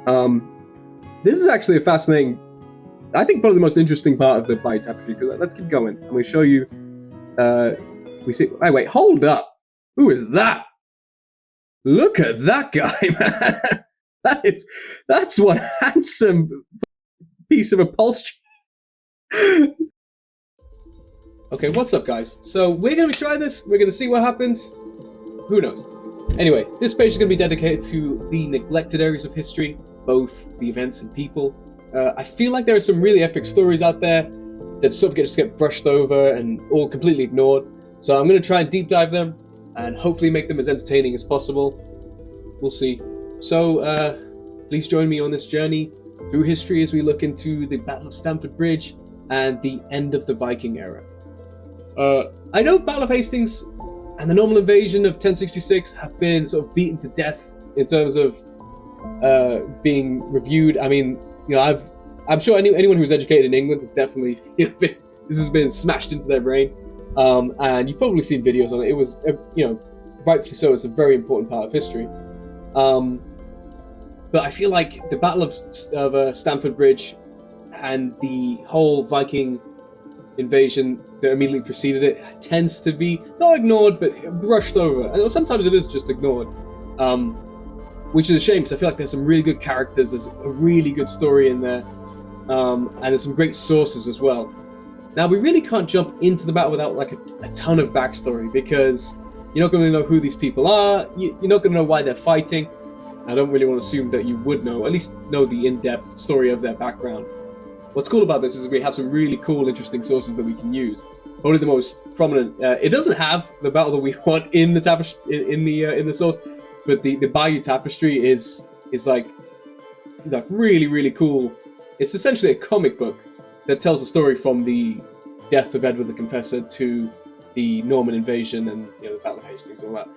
This is actually a fascinating, I think probably the most interesting part of the Bayeux Tapestry, because let's keep going. I'm going to show you, we see, oh, wait, hold up. Who is that? Look at that guy, man. That's one handsome piece of upholstery. Okay, what's up, guys? So we're going to try this. We're going to see what happens. Who knows? Anyway, this page is going to be dedicated to the neglected areas of history, both the events and people. I feel like there are some really epic stories out there that sort of just get brushed over and all completely ignored. So I'm going to try and deep dive them and hopefully make them as entertaining as possible. We'll see. So please join me on this journey through history as we look into the Battle of Stamford Bridge and the end of the Viking era. I know Battle of Hastings and the Norman invasion of 1066 have been sort of beaten to death in terms of being reviewed. I mean, you know, I'm sure anyone who's educated in England has definitely, this has been smashed into their brain. And you've probably seen videos on it. It was, rightfully so, it's a very important part of history. But I feel like the Battle of Stamford Bridge and the whole Viking invasion that immediately preceded it tends to be not ignored, but brushed over. And sometimes it is just ignored, which is a shame, because I feel like there's some really good characters, there's a really good story in there, and there's some great sources as well. Now, we really can't jump into the battle without like a ton of backstory, because you're not going to know who these people are, you're not going to know why they're fighting. I don't really want to assume that you would know, at least know the in-depth story of their background. What's cool about this is we have some really cool, interesting sources that we can use. Probably the most prominent. It doesn't have the battle that we want in the tapestry in the source, but the Bayeux Tapestry is like really, really cool. It's essentially a comic book that tells the story from the death of Edward the Confessor to the Norman invasion and the Battle of Hastings and all that.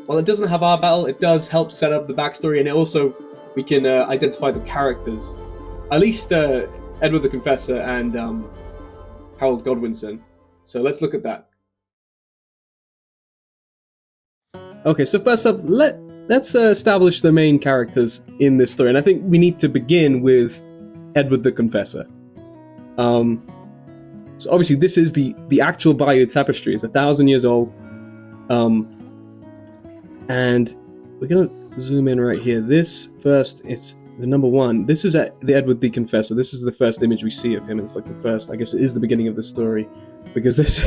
While it doesn't have our battle, it does help set up the backstory, and it also we can identify the characters. At least Edward the Confessor and Harold Godwinson. So let's look at that. Okay, so first up, let's establish the main characters in this story, and I think we need to begin with Edward the Confessor. So obviously this is the actual Bayeux Tapestry. It's 1,000 years old, and we're gonna zoom in right here. This first, it's the number one. This is the Edward the Confessor. This is the first image we see of him. It's like the first, I guess it is the beginning of the story, because this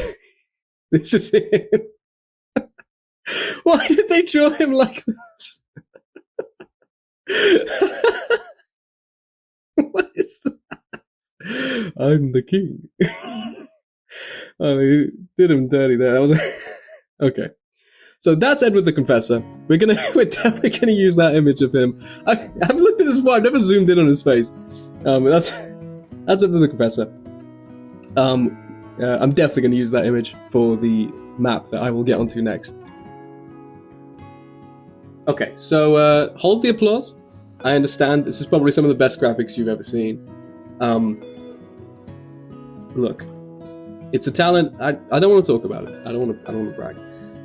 is him. Why did they draw him like this? What is that? I'm the king. Oh, he did him dirty there. That was okay. So that's Edward the Confessor. We're definitely gonna use that image of him. I've looked at this before. I've never zoomed in on his face. That's Edward the Confessor. I'm definitely gonna use that image for the map that I will get onto next. Okay, so hold the applause. I understand this is probably some of the best graphics you've ever seen. Look, it's a talent. I don't want to talk about it. I don't want to brag.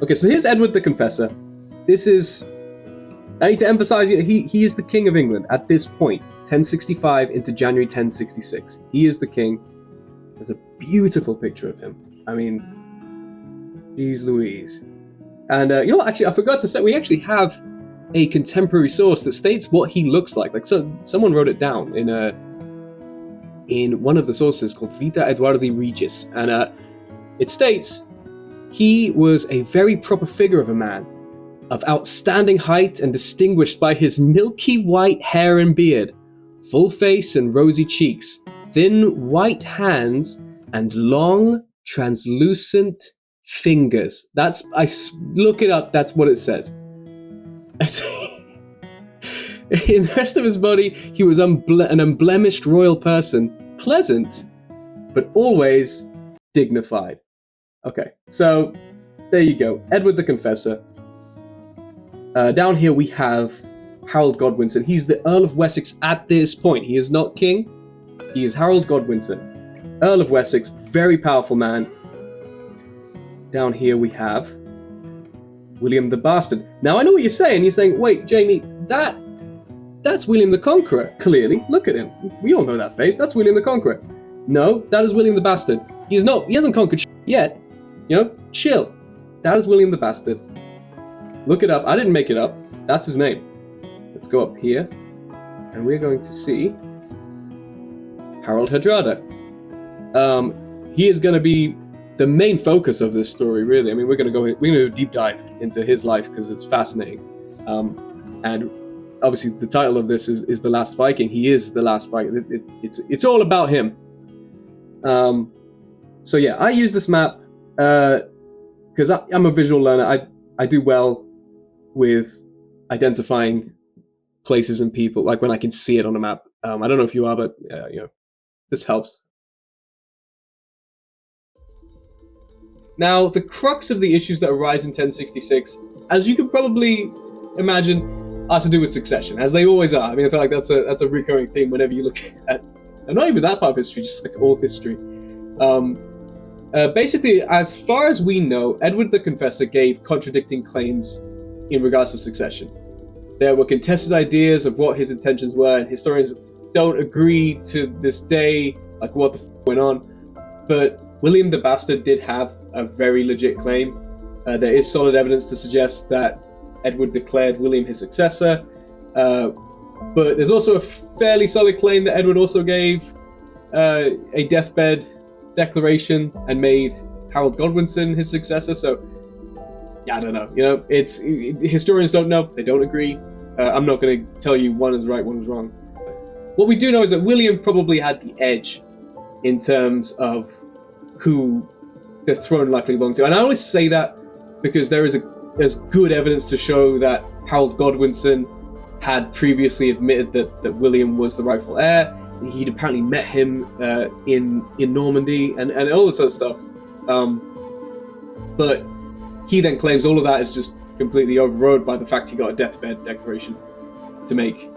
Okay, so here's Edward the Confessor. This is, I need to emphasize, he is the king of England at this point, 1065 into January 1066. He is the king. There's a beautiful picture of him. I mean, geez Louise. And you know what, actually, I forgot to say, we actually have a contemporary source that states what he looks like. Like, so someone wrote it down in one of the sources called Vita Edwardi Regis. And it states, he was a very proper figure of a man, of outstanding height and distinguished by his milky white hair and beard, full face and rosy cheeks, thin white hands, and long, translucent fingers. Look it up, that's what it says. In the rest of his body, he was an unblemished royal person, pleasant, but always dignified. Okay, so there you go, Edward the Confessor. Down here we have Harold Godwinson. He's the Earl of Wessex at this point. He is not king. He is Harold Godwinson, Earl of Wessex, very powerful man. Down here we have William the Bastard. Now I know what you're saying. You're saying, wait, Jamie, that that's William the Conqueror. Clearly, look at him. We all know that face. That's William the Conqueror. No, that is William the Bastard. He hasn't conquered yet. Chill. That is William the Bastard. Look it up. I didn't make it up. That's his name. Let's go up here, and we're going to see Harald Hadrada. He is going to be the main focus of this story, really. I mean, we're going to do a deep dive into his life because it's fascinating. And obviously, the title of this is The Last Viking. He is the last Viking. It's all about him. So yeah, I use this map because I'm a visual learner. I do well with identifying places and people, like when I can see it on a map. I don't know if you are, but this helps. Now, the crux of the issues that arise in 1066, as you can probably imagine, are to do with succession, as they always are. I mean, I feel like that's a recurring theme whenever you look at, and not even that part of history, just like all history. Basically, as far as we know, Edward the Confessor gave contradicting claims in regards to succession. There were contested ideas of what his intentions were, and historians don't agree to this day, like what the went on. But William the Bastard did have a very legit claim. There is solid evidence to suggest that Edward declared William his successor. But there's also a fairly solid claim that Edward also gave a deathbed declaration and made Harold Godwinson his successor. So, yeah, I don't know. Historians don't know. They don't agree. I'm not going to tell you one is right, one is wrong. What we do know is that William probably had the edge in terms of who the throne likely belonged to. And I always say that because there's good evidence to show that Harold Godwinson had previously admitted that William was the rightful heir. He'd apparently met him in Normandy and all this other stuff. But he then claims all of that is just completely overrode by the fact he got a deathbed declaration to make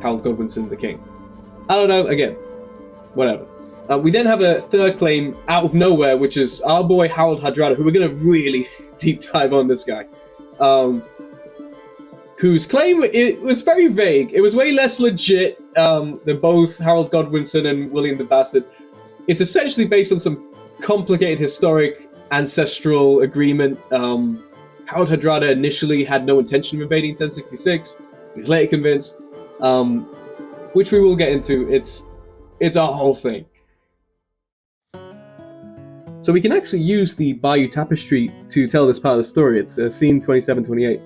Harold Godwinson the king. I don't know, again, whatever. We then have a third claim out of nowhere, which is our boy Harald Hadrada, who we're going to really deep dive on this guy. Whose claim, it was very vague. It was way less legit than both Harold Godwinson and William the Bastard. It's essentially based on some complicated historic ancestral agreement. Harald Hadrada initially had no intention of invading 1066. He was later convinced, which we will get into. It's a whole thing. So we can actually use the Bayeux Tapestry to tell this part of the story. It's scene 27-28.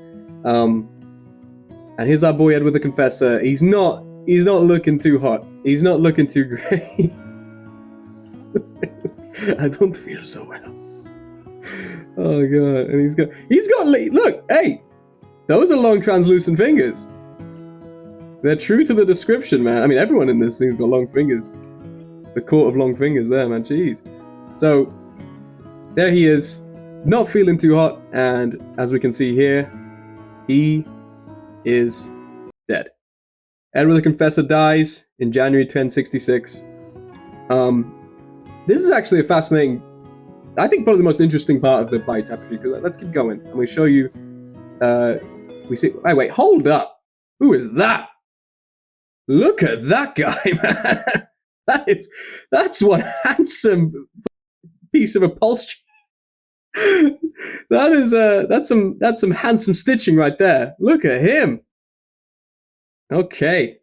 And here's our boy Edward the Confessor. He's not looking too hot. He's not looking too great. I don't feel so well. Oh god! And he's got look, hey, those are long translucent fingers. They're true to the description, man. I mean, everyone in this thing's got long fingers. The court of long fingers there, man. Jeez. So there he is, not feeling too hot, and as we can see here, he is dead. Edward the Confessor dies in January 1066. This is actually a fascinating, I think probably the most interesting part of the Bayeux Tapestry, because let's keep going, and we show you, we see, wait, hold up. Who is that? Look at that guy, man. That's one handsome piece of upholstery. That's some handsome stitching right there. Look at him. Okay.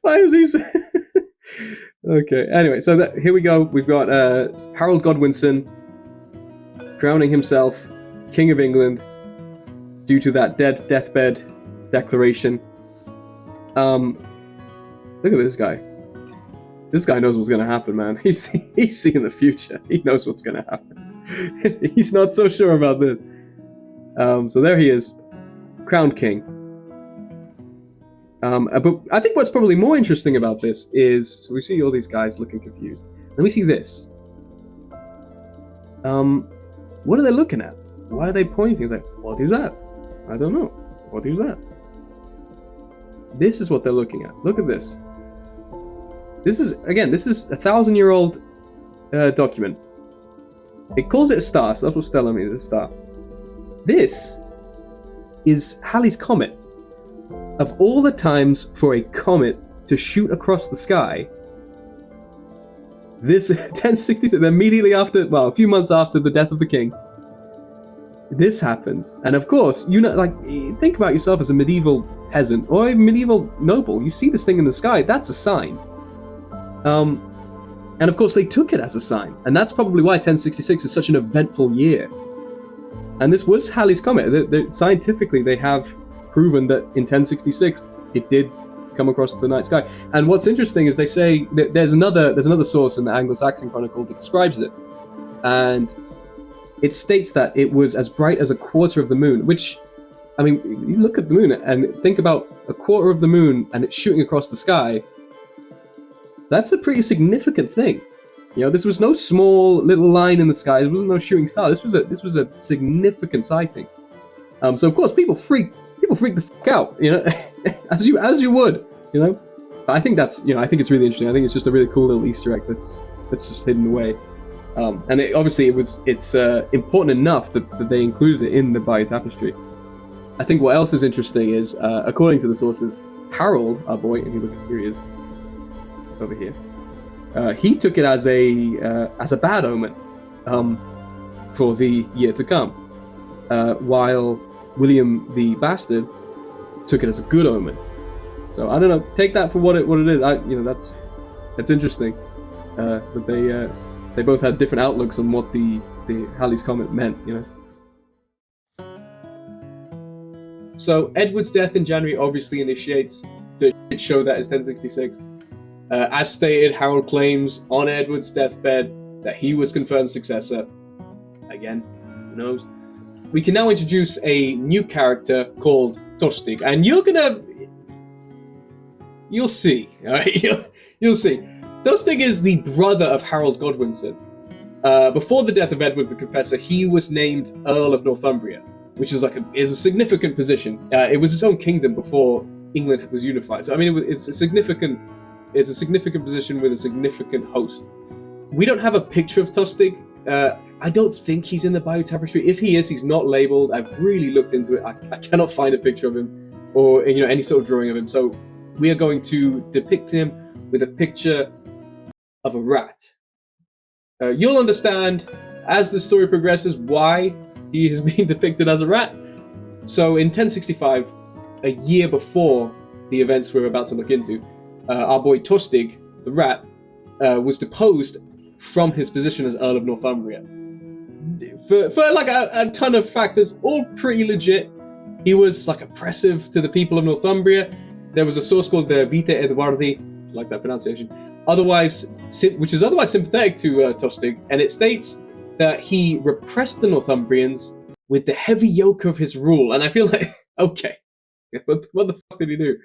Why is he so... Okay, anyway, so here we go. We've got Harold Godwinson crowning himself King of England due to that deathbed declaration. Look at this guy. This guy knows what's going to happen, man. He's seeing the future. He knows what's going to happen. He's not so sure about this. So there he is, crowned king. But I think what's probably more interesting about this is, so we see all these guys looking confused. Let me see this. What are they looking at? Why are they pointing? It's like, what is that? I don't know. What is that? This is what they're looking at. Look at this. This is a 1,000-year-old document. It calls it a star, so that's what stellar means, a star. This is Halley's Comet. Of all the times for a comet to shoot across the sky, this 1066, immediately after, well, a few months after the death of the king, this happens. And of course, you know, like, think about yourself as a medieval peasant or a medieval noble. You see this thing in the sky, that's a sign. And of course, they took it as a sign. And that's probably why 1066 is such an eventful year. And this was Halley's Comet. Scientifically, they have proven that in 1066, it did come across the night sky. And what's interesting is they say that there's another source in the Anglo-Saxon Chronicle that describes it. And it states that it was as bright as a quarter of the moon, which, I mean, you look at the moon and think about a quarter of the moon and it's shooting across the sky. That's a pretty significant thing. You know, this was no small little line in the sky. It wasn't no shooting star. This was a significant sighting. So of course people freak the fuck out. You know, as you would. You know, but I think that's, you know, I think it's really interesting. I think it's just a really cool little Easter egg that's just hidden away. And it's important enough that they included it in the Bayeux Tapestry. I think what else is interesting is, according to the sources, Harold, our boy, and here he is, over here. He took it as a bad omen for the year to come, while William the Bastard took it as a good omen. So I don't know. Take that for what it is. That's interesting. That they both had different outlooks on what the Halley's Comet meant. You know. So Edward's death in January obviously initiates the show that is 1066. As stated, Harold claims on Edward's deathbed that he was confirmed successor. Again, who knows? We can now introduce a new character called Tostig, and you'll see. All right? You'll see. Tostig is the brother of Harold Godwinson. Before the death of Edward the Confessor, he was named Earl of Northumbria, which is a significant position. It was his own kingdom before England was unified. So I mean, it's a significant position with a significant host. We don't have a picture of Tostig. I don't think he's in the Bayeux Tapestry. If he is, he's not labeled. I've really looked into it. I cannot find a picture of him or any sort of drawing of him. So we are going to depict him with a picture of a rat. You'll understand as the story progresses why he is being depicted as a rat. So in 1065, a year before the events we're about to look into, our boy Tostig, the rat, was deposed from his position as Earl of Northumbria. For like a ton of factors, all pretty legit. He was like oppressive to the people of Northumbria. There was a source called the Vita Edwardi, like that pronunciation, which is otherwise sympathetic to Tostig, and it states that he repressed the Northumbrians with the heavy yoke of his rule. And I feel like, okay, what the fuck did he do?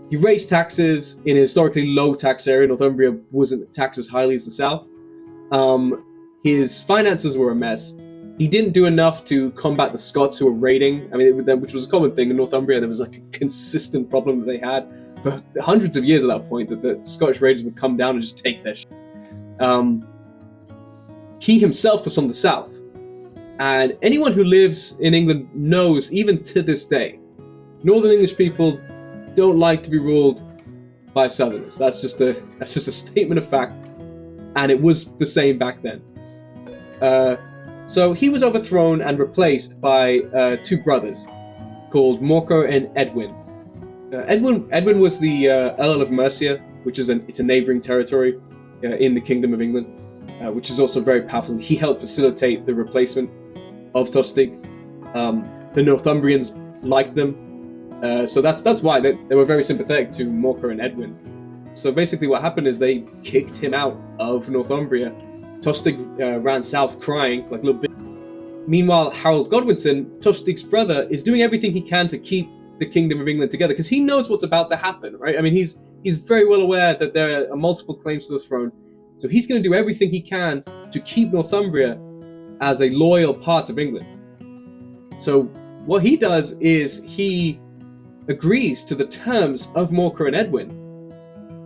He raised taxes in a historically low tax area. Northumbria wasn't taxed as highly as the south. His finances were a mess. He didn't do enough to combat the Scots who were raiding. I mean, which was a common thing in Northumbria. There was like a consistent problem that they had for hundreds of years at that point, that the Scottish raiders would come down and just take their shit. He himself was from the south. And anyone who lives in England knows, even to this day, Northern English people don't like to be ruled by Southerners. That's just a statement of fact, and it was the same back then. So he was overthrown and replaced by two brothers called Morcar and Edwin. Edwin was the Earl of Mercia, which is it's a neighbouring territory in the Kingdom of England, which is also very powerful. He helped facilitate the replacement of Tostig. The Northumbrians liked them. So that's why they were very sympathetic to Morcar and Edwin. So basically what happened is they kicked him out of Northumbria. Tostig ran south crying like a little bit. Meanwhile, Harold Godwinson, Tostig's brother, is doing everything he can to keep the Kingdom of England together, because he knows what's about to happen, right? I mean, he's very well aware that there are multiple claims to the throne. So he's going to do everything he can to keep Northumbria as a loyal part of England. So what he does is he agrees to the terms of Morcar and Edwin,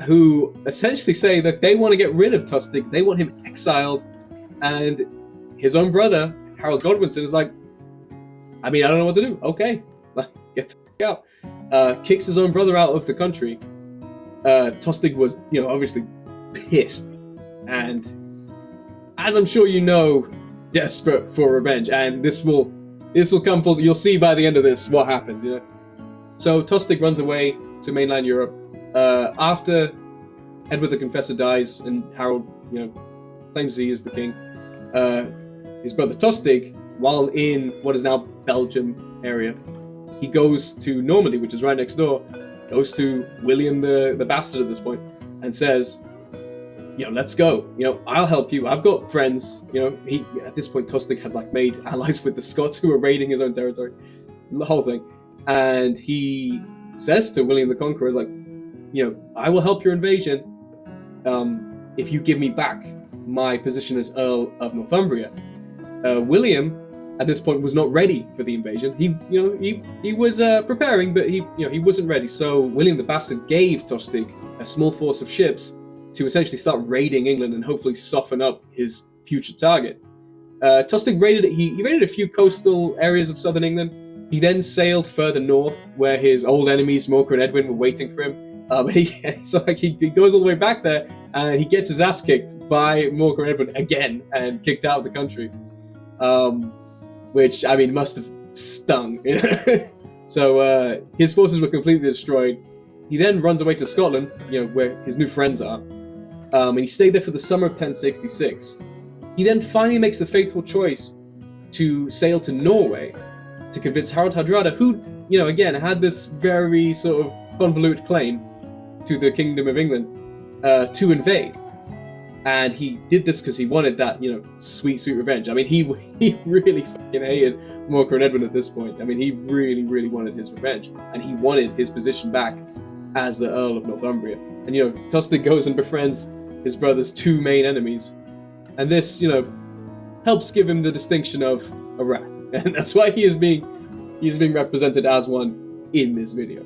who essentially say that they want to get rid of Tostig, they want him exiled, and his own brother, Harold Godwinson, is like, I mean, I don't know what to do. Okay, get the fuck out. Kicks his own brother out of the country. Tostig was, obviously pissed, and as I'm sure you know, desperate for revenge. And this will come full. You'll see by the end of this what happens. So Tostig runs away to mainland Europe after Edward the Confessor dies, and Harold, claims he is the king. His brother Tostig, while in what is now Belgium area, he goes to Normandy, which is right next door, goes to William the Bastard at this point, and says, let's go. I'll help you. I've got friends. He at this point Tostig had made allies with the Scots who were raiding his own territory, the whole thing, and he says to William the Conqueror, I will help your invasion if you give me back my position as Earl of Northumbria. William at this point was not ready for the invasion. He was preparing, but he wasn't ready. So William the Bastard gave Tostig a small force of ships to essentially start raiding England and hopefully soften up his future target. Tostig raided he raided a few coastal areas of southern England. He then sailed further north, where his old enemies Morcar and Edwin were waiting for him. But he goes all the way back there, and he gets his ass kicked by Morcar and Edwin again, and kicked out of the country, which must have stung. So his forces were completely destroyed. He then runs away to Scotland, where his new friends are, and he stayed there for the summer of 1066. He then finally makes the faithful choice to sail to Norway to convince Harald Hadrada, who, again, had this very sort of convoluted claim to the Kingdom of England, to invade. And he did this because he wanted that, sweet, sweet revenge. He really fucking hated Morcar and Edwin at this point. He really, really wanted his revenge, and he wanted his position back as the Earl of Northumbria. And Tostig goes and befriends his brother's two main enemies, and this helps give him the distinction of a rat, and that's why he is being represented as one in this video.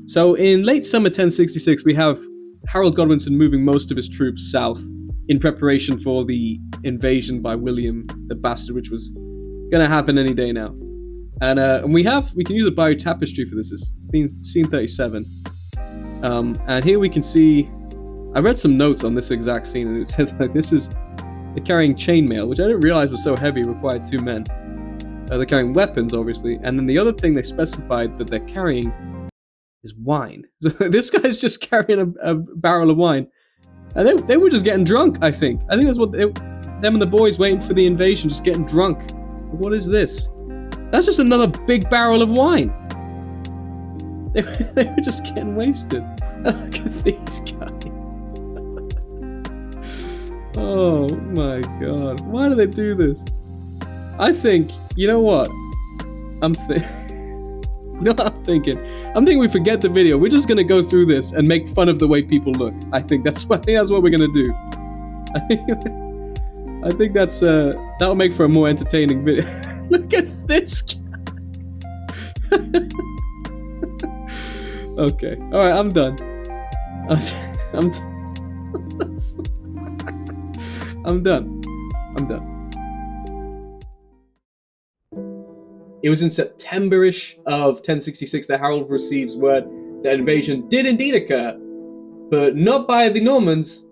So in late summer 1066, we have Harold Godwinson moving most of his troops south in preparation for the invasion by William the Bastard, which was going to happen any day now. And we can use a Bayeux Tapestry for this. It's scene 37. And here we can see, I read some notes on this exact scene, and it said they're carrying chainmail, which I didn't realize was so heavy, required 2 men. They're carrying weapons, obviously, and then the other thing they specified that they're carrying is wine. So this guy's just carrying a barrel of wine, and they were just getting drunk. I think that's what them and the boys waiting for the invasion, just getting drunk. What is this? That's just another big barrel of wine. They were just getting wasted. Look at these guys. Oh my god. Why do they do this? I think, you know what? I'm thinking we forget the video. We're just gonna go through this and make fun of the way people look. I think that's what we're gonna do. I think that's that'll make for a more entertaining video. Look at this guy. Okay. Alright, I'm done. I'm done. It was in September-ish of 1066 that Harold receives word that an invasion did indeed occur, but not by the Normans,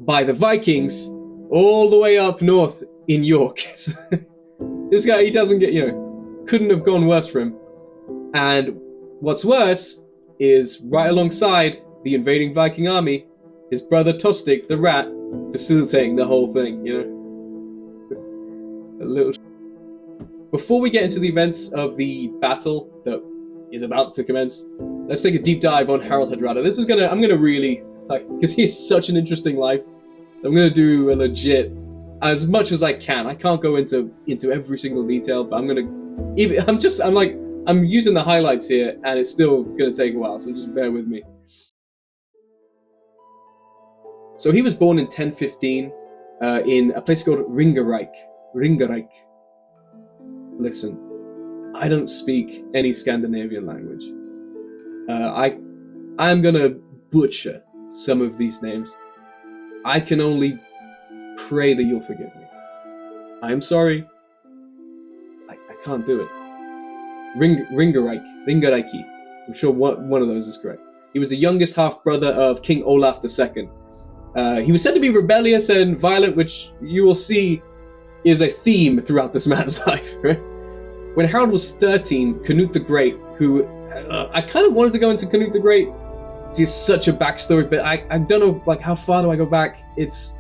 by the Vikings, all the way up north in York. This guy, he doesn't get, couldn't have gone worse for him. And what's worse is right alongside the invading Viking army, his brother Tostig, the rat, facilitating the whole thing, A little. Before we get into the events of the battle that is about to commence, let's take a deep dive on Harald Hadrada. I'm gonna really, because he has such an interesting life, I'm gonna do a legit, as much as I can. I can't go into every single detail, but I'm using the highlights here, and it's still gonna take a while, so just bear with me. So he was born in 1015 in a place called Ringerike. Listen, I don't speak any Scandinavian language. I'm gonna butcher some of these names. I can only pray that you'll forgive me. I'm sorry. can't do it. Ringareiki. I'm sure one of those is correct. He was the youngest half-brother of King Olaf II. He was said to be rebellious and violent, which you will see is a theme throughout this man's life. Right? When Harold was 13, Canute the Great, who I kind of wanted to go into Canute the Great. He's such a backstory, but I don't know like how far do I go back. It's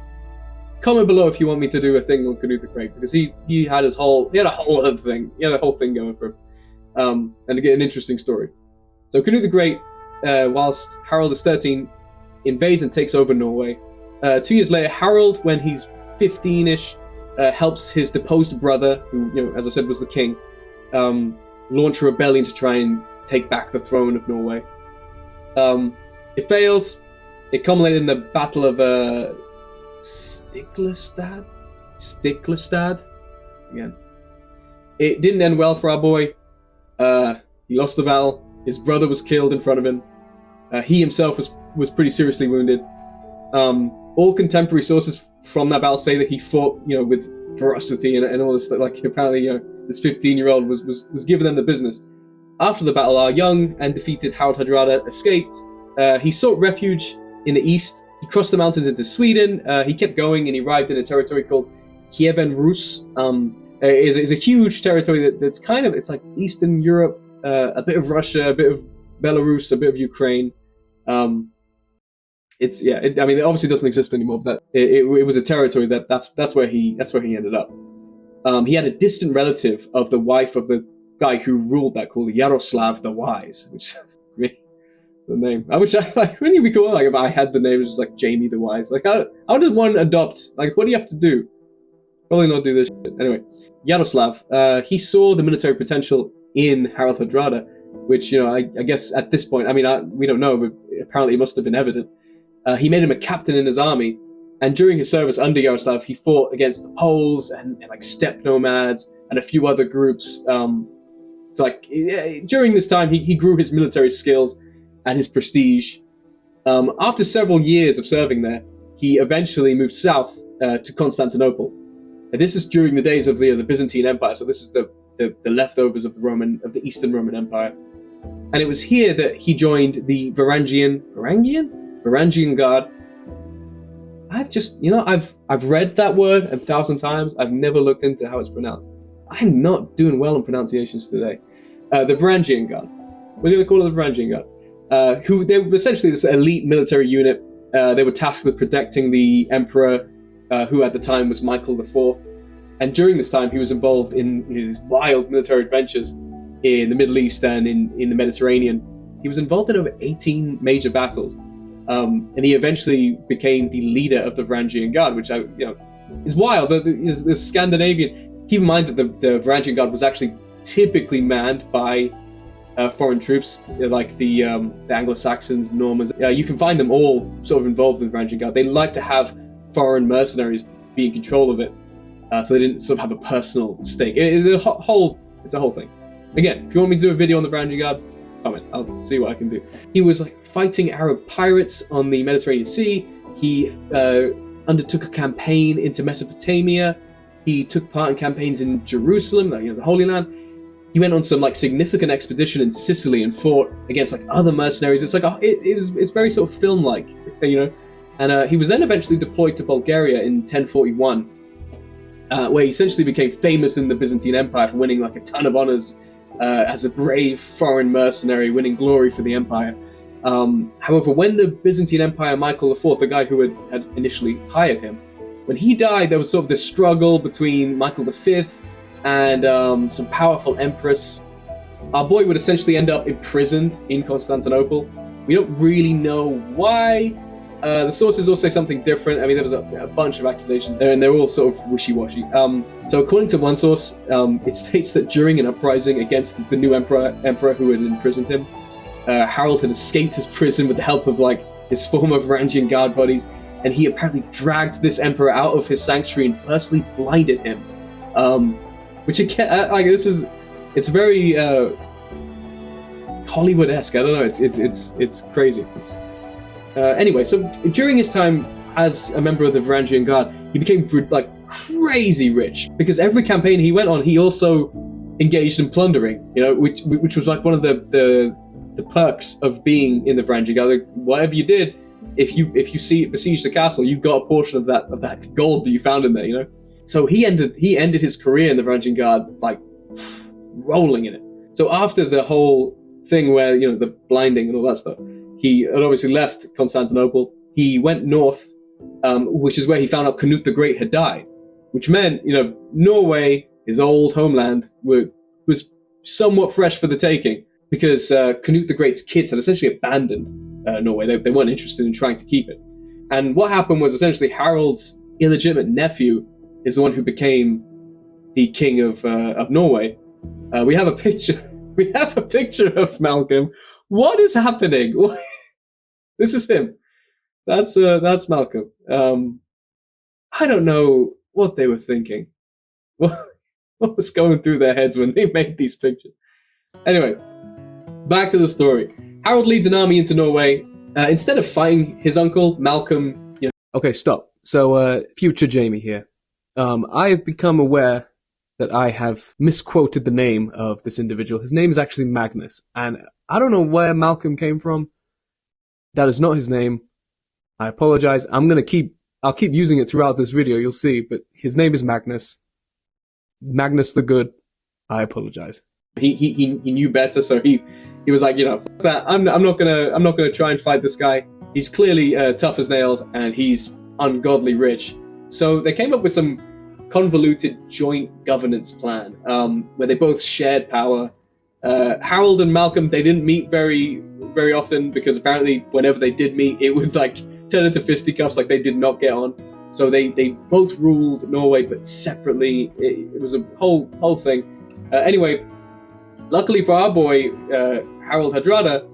comment below if you want me to do a thing on Canute the Great, because he had a whole other thing. He had a whole thing going for him, and again, an interesting story. So Canute the Great, whilst Harold is 13, invades and takes over Norway. 2 years later, Harold, when he's 15-ish, helps his deposed brother, who, as I said, was the king, launch a rebellion to try and take back the throne of Norway. It fails. It culminated in the Battle of Stiklestad. Again, it didn't end well for our boy. He lost the battle. His brother was killed in front of him. He himself was pretty seriously wounded. All contemporary sources from that battle say that he fought, with ferocity and all this. Like apparently, this 15-year-old was giving them the business. After the battle, our young and defeated Harald Hadrada escaped. He sought refuge in the east. He crossed the mountains into Sweden. He kept going, and he arrived in a territory called Kievan Rus. Is a huge territory that's kind of, it's like Eastern Europe, a bit of Russia, a bit of Belarus, a bit of Ukraine. It obviously doesn't exist anymore, but it was a territory that's where he ended up. He had a distant relative of the wife of the guy who ruled that, called Yaroslav the Wise, which the name. I wish wouldn't it be cool? Like if I had the name, it was just like Jamie the Wise. Like how does one adopt? Like what do you have to do? Probably not do this shit. Anyway, Yaroslav, he saw the military potential in Harald Hadrada, which I guess at this point, we don't know, but apparently it must have been evident. He made him a captain in his army, and during his service under Yaroslav, he fought against the Poles and like steppe nomads and a few other groups. During this time, he grew his military skills and his prestige. After several years of serving there, he eventually moved south to Constantinople. And this is during the days of the Byzantine Empire, so this is the leftovers of the Eastern Roman Empire. And it was here that he joined the Varangian Guard. I've read that word 1,000 times. I've never looked into how it's pronounced. I'm not doing well on pronunciations today. The Varangian Guard. We're going to call it the Varangian Guard. Who they were essentially this elite military unit. They were tasked with protecting the emperor, who at the time was Michael IV. And during this time, he was involved in these wild military adventures in the Middle East and in the Mediterranean. He was involved in over 18 major battles. And he eventually became the leader of the Varangian Guard, which is wild. The Scandinavian. Keep in mind that the Varangian Guard was actually typically manned by foreign troops, like the Anglo-Saxons, Normans. You can find them all sort of involved in the Varangian Guard. They like to have foreign mercenaries be in control of it, so they didn't sort of have a personal stake. It's a whole thing. Again, if you want me to do a video on the Varangian Guard, comment. I'll see what I can do. He was like fighting Arab pirates on the Mediterranean Sea. He undertook a campaign into Mesopotamia. He took part in campaigns in Jerusalem, the Holy Land. He went on some like significant expedition in Sicily and fought against like other mercenaries. It's like it's very sort of film-like, And he was then eventually deployed to Bulgaria in 1041, where he essentially became famous in the Byzantine Empire for winning like a ton of honors as a brave foreign mercenary, winning glory for the empire. However, when the Byzantine Empire, Michael IV, the guy who had initially hired him, when he died, there was sort of this struggle between Michael V and some powerful empress. Our boy would essentially end up imprisoned in Constantinople. We don't really know why. The sources all say something different. There was a bunch of accusations there, and they're all sort of wishy-washy. So according to one source, it states that during an uprising against the new emperor who had imprisoned him, Harold had escaped his prison with the help of like his former Varangian Guard buddies, and he apparently dragged this emperor out of his sanctuary and personally blinded him. Which again, it's very Hollywood-esque. I don't know. It's crazy. Anyway, so during his time as a member of the Varangian Guard, he became like crazy rich, because every campaign he went on, he also engaged in plundering, which was like one of the perks of being in the Varangian. Like, whatever you did, if you besieged the castle, you got a portion of that gold that you found in there, So he ended his career in the Varangian Guard like rolling in it. So after the whole thing where the blinding and all that stuff, he had obviously left Constantinople. He went north, which is where he found out Canute the Great had died, which meant Norway, his old homeland, was somewhat fresh for the taking, because Canute the Great's kids had essentially abandoned Norway. They weren't interested in trying to keep it. And what happened was essentially Harald's illegitimate nephew is the one who became the king of Norway. We have a picture. We have a picture of Malcolm. What is happening? This is him. That's Malcolm. I don't know what they were thinking. What was going through their heads when they made these pictures? Anyway, back to the story. Harald leads an army into Norway. Instead of fighting his uncle, Malcolm... Okay, stop. So, future Jamie here. I have become aware that I have misquoted the name of this individual. His name is actually Magnus, and I don't know where Malcolm came from. That is not his name. I apologize. I'll keep using it throughout this video, you'll see, but his name is Magnus. Magnus the Good. I apologize. He knew better, so he was like, fuck that. I'm not gonna try and fight this guy. He's clearly tough as nails, and he's ungodly rich. So they came up with some convoluted joint governance plan, where they both shared power. Harald and Malcolm, they didn't meet very often, because apparently whenever they did meet, it would turn into fisticuffs, they did not get on. So they both ruled Norway, but separately. It was a whole thing. Anyway, luckily for our boy Harald Hadrada,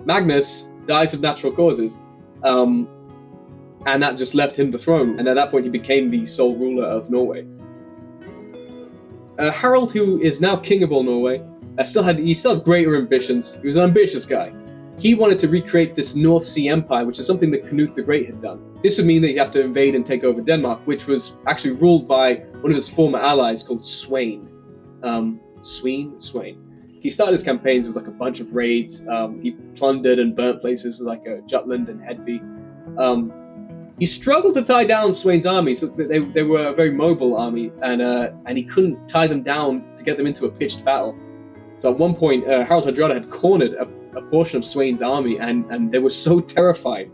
Magnus dies of natural causes, and that just left him the throne. And at that point, he became the sole ruler of Norway. Harald, who is now king of all Norway, still had greater ambitions. He was an ambitious guy. He wanted to recreate this North Sea Empire, which is something that Canute the Great had done. This would mean that he'd have to invade and take over Denmark, which was actually ruled by one of his former allies called Sweyn. Sweyn. He started his campaigns with a bunch of raids. He plundered and burnt places like Jutland and Hedby. He struggled to tie down Sweyn's army, so they were a very mobile army, and he couldn't tie them down to get them into a pitched battle. So at one point, Harald Hadrada had cornered a portion of Sweyn's army, and they were so terrified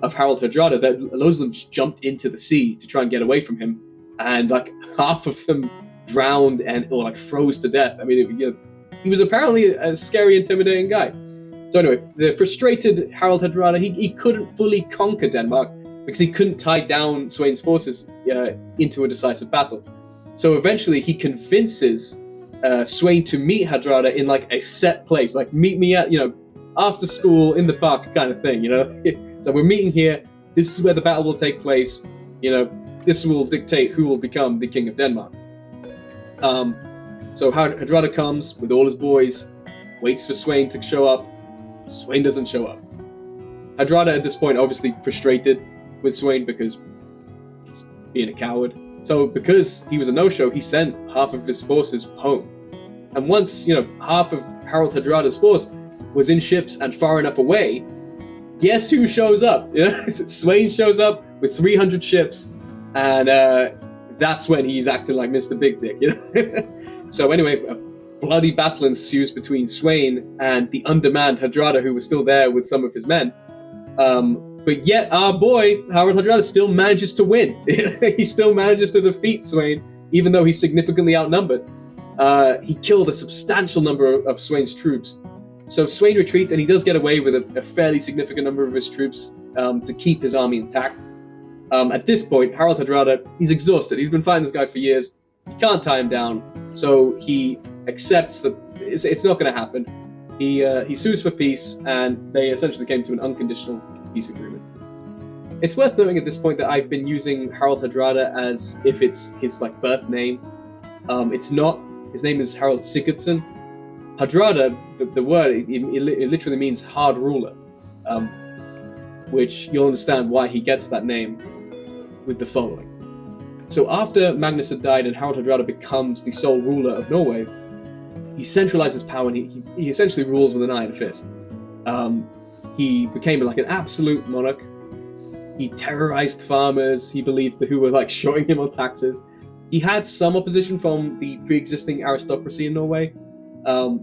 of Harald Hadrada that loads of them just jumped into the sea to try and get away from him, and half of them drowned or froze to death. I mean, he was apparently a scary, intimidating guy. So anyway, the frustrated Harald Hadrada, he couldn't fully conquer Denmark because he couldn't tie down Sweyn's forces into a decisive battle. So eventually he convinces Sweyn to meet Hadrada in a set place, meet me at after school in the park kind of thing. So we're meeting here. This is where the battle will take place. This will dictate who will become the king of Denmark. So Hadrada comes with all his boys, waits for Sweyn to show up. Sweyn doesn't show up. Hadrada at this point obviously frustrated with Sweyn because he's being a coward. So because he was a no-show, he sent half of his forces home. And once, half of Harald Hadrada's force was in ships and far enough away, guess who shows up? Sweyn shows up with 300 ships, and that's when he's acting like Mr. Big Dick. So anyway, a bloody battle ensues between Sweyn and the undermanned Hadrada, who was still there with some of his men. But yet our boy, Harald Hadrada, still manages to win. He still manages to defeat Sweyn, even though he's significantly outnumbered. He killed a substantial number of Sweyn's troops. So Sweyn retreats, and he does get away with a fairly significant number of his troops to keep his army intact. At this point, Harald Hadrada, he's exhausted. He's been fighting this guy for years. He can't tie him down, so he accepts that it's not going to happen. He sues for peace, and they essentially came to an unconditional peace agreement. It's worth noting at this point that I've been using Harald Hadrada as if it's his birth name. It's not. His name is Harald Sigurdsson. Hadrada, the word, it literally means hard ruler, which you'll understand why he gets that name with the following. So after Magnus had died and Harald Hadrada becomes the sole ruler of Norway, he centralizes power, and he essentially rules with an iron fist. He became like an absolute monarch. He terrorized farmers. He believed who were like shorting him on taxes. He had some opposition from the pre-existing aristocracy in Norway,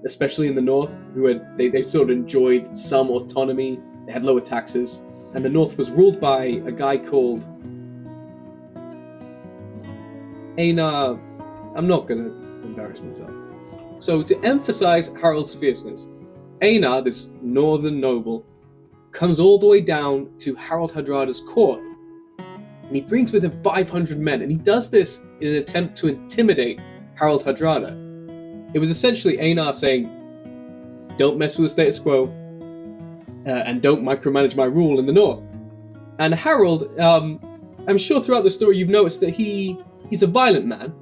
especially in the north, they sort of enjoyed some autonomy. They had lower taxes, and the north was ruled by a guy called Einar. I'm not going to embarrass myself. So to emphasize Harald's fierceness, Einar, this northern noble, comes all the way down to Harald Hadrada's court, and he brings with him 500 men, and he does this in an attempt to intimidate Harald Hadrada. It was essentially Einar saying, don't mess with the status quo, and don't micromanage my rule in the north. And Harald, I'm sure throughout the story you've noticed that he's a violent man,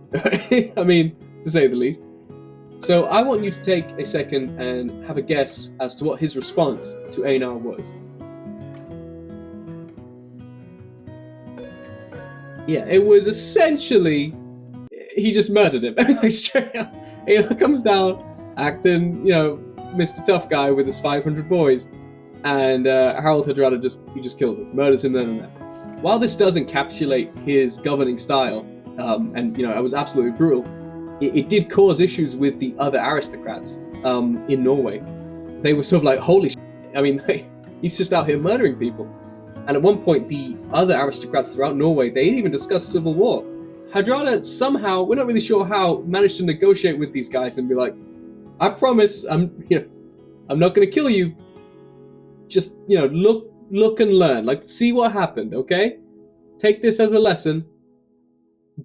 I mean, to say the least. So I want you to take a second and have a guess as to what his response to Einar was. Yeah, it was essentially, he just murdered him. Like straight up. Einar comes down, acting, Mr. Tough Guy with his 500 boys, and Harald Hadrada just kills him, murders him then and there. While this does encapsulate his governing style, and it was absolutely brutal, it did cause issues with the other aristocrats in Norway. They were sort of like, holy shit, I mean, he's just out here murdering people. And at one point, the other aristocrats throughout Norway, they didn't even discuss civil war. Hadrada somehow, we're not really sure how, managed to negotiate with these guys and be like, I promise, I'm not going to kill you. Just, look and learn. Like, see what happened, okay? Take this as a lesson.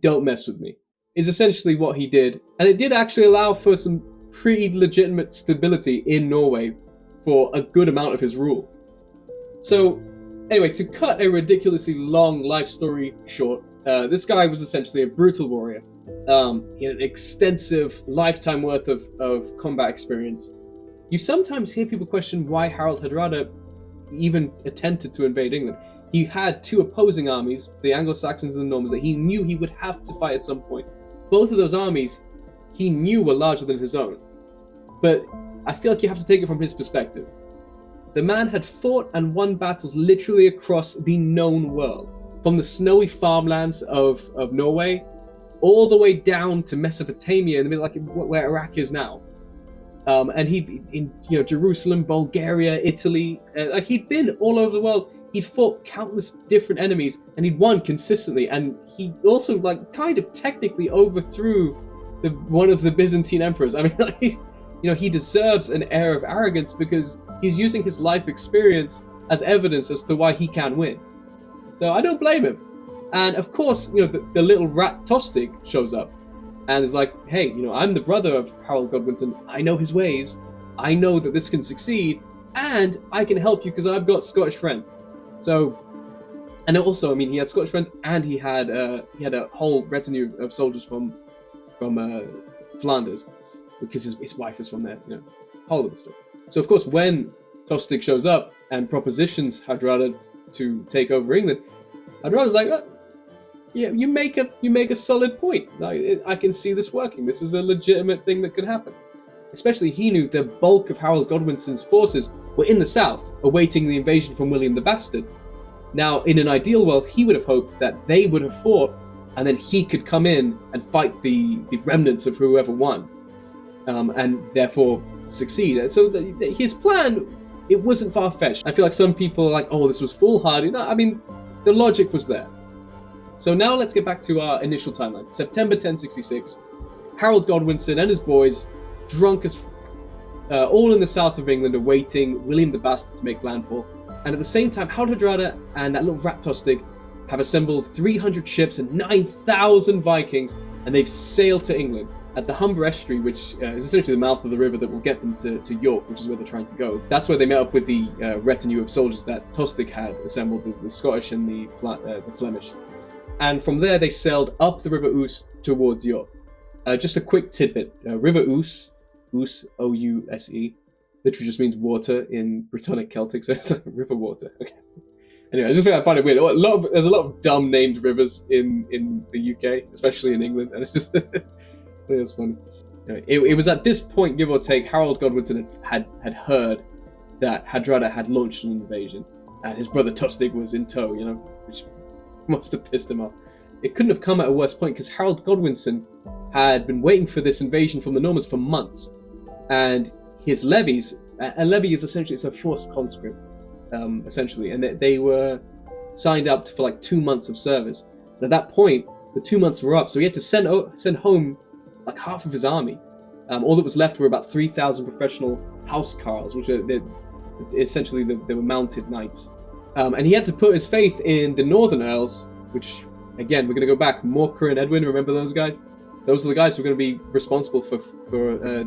Don't mess with me. Is essentially what he did. And it did actually allow for some pretty legitimate stability in Norway for a good amount of his rule. So, anyway, to cut a ridiculously long life story short, this guy was essentially a brutal warrior. He had an extensive lifetime worth of combat experience. You sometimes hear people question why Harald Hadrada even attempted to invade England. He had two opposing armies, the Anglo-Saxons and the Normans, that he knew he would have to fight at some point. Both of those armies he knew were larger than his own. But I feel like you have to take it from his perspective. The man had fought and won battles literally across the known world. From the snowy farmlands of Norway, all the way down to Mesopotamia, in the middle, like where Iraq is now. And he'd in Jerusalem, Bulgaria, Italy, he'd been all over the world. He'd fought countless different enemies, and he'd won consistently. And he also kind of technically overthrew one of the Byzantine emperors. I mean, he deserves an air of arrogance because he's using his life experience as evidence as to why he can win. So I don't blame him. And of course, the little rat Tostig shows up and is like, hey, I'm the brother of Harald Godwinson. I know his ways. I know that this can succeed, and I can help you because I've got Scottish friends. So, and also, he had Scottish friends, and he had a whole retinue of soldiers from Flanders, because his wife is from there. Whole other story. So of course, when Tostig shows up and propositions Hadrada to take over England, Hadrada's like, yeah, you make a solid point. I can see this working. This is a legitimate thing that could happen. Especially he knew the bulk of Harald Godwinson's forces were in the south, awaiting the invasion from William the Bastard. Now, in an ideal world, he would have hoped that they would have fought, and then he could come in and fight the remnants of whoever won, and therefore succeed. So his plan, it wasn't far-fetched. I feel like some people are like, oh, this was foolhardy. No, the logic was there. So now let's get back to our initial timeline. September 1066, Harald Godwinson and his boys, drunk as all in the south of England, awaiting William the Bastard to make landfall. And at the same time, Harald Hadrada and that little rat Tostig have assembled 300 ships and 9,000 Vikings, and they've sailed to England at the Humber Estuary, which is essentially the mouth of the river that will get them to York, which is where they're trying to go. That's where they met up with the retinue of soldiers that Tostig had assembled, the Scottish and the Flemish. And from there, they sailed up the River Ouse towards York. Just a quick tidbit. River Ouse, O-U-S-E, literally just means water in Brittonic Celtic, so it's like river water. Okay. Anyway, I just think I find it weird. There's a lot of dumb named rivers in the UK, especially in England, and it's just, I think it's funny. It was at this point, give or take, Harold Godwinson had heard that Hadrada had launched an invasion, and his brother Tostig was in tow, which must have pissed him off. It couldn't have come at a worse point, because Harold Godwinson had been waiting for this invasion from the Normans for months, and his levies, a levy is essentially, it's a forced conscript, essentially, and they were signed up for like 2 months of service. And at that point, the 2 months were up, so he had to send home like half of his army. All that was left were about 3,000 professional housecarls, which are essentially they were mounted knights. And he had to put his faith in the Northern Earls, which, again, we're going to go back. Morcar and Edwin, remember those guys? Those are the guys who are going to be responsible for